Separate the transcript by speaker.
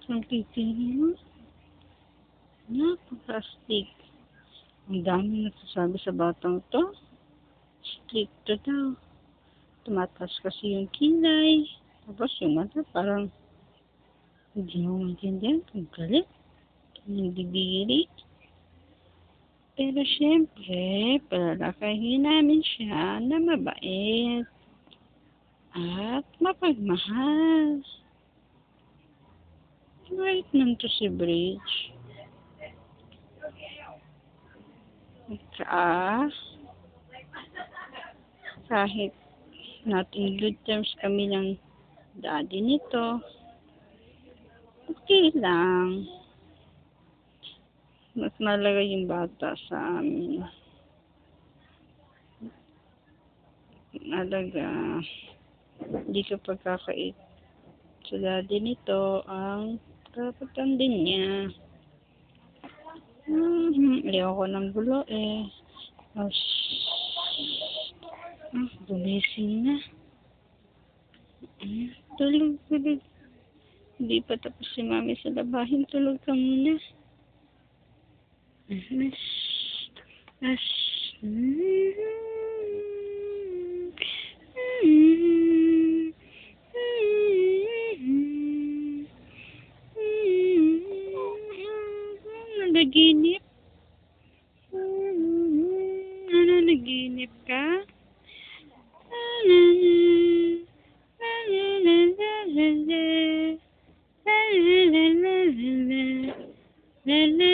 Speaker 1: Ang kikinig mo. Napaka-stick. Ang dami nagsasabi sa batang to. Stricto daw. Tumataas kasi yung kilay. Tapos yung mata parang hindi mo maintindihan kung galit. Nagdidiri. Pero syempre, palalakahin namin siya na mabait at mapagmahal. Right nun to si Bridge. Kahit not in good terms kami ng daddy nito, okay lang. Mas malaga yung bata sa amin. Alaga, hindi ka pagkakait sa daddy nito ang karapatan din niya. Ayoko ng gulo eh. Oh, gumising na. Tulog. Hindi pa tapos si mami sa labahin. Tulog ka muna. Nanaginip? Nanaginip ka? La la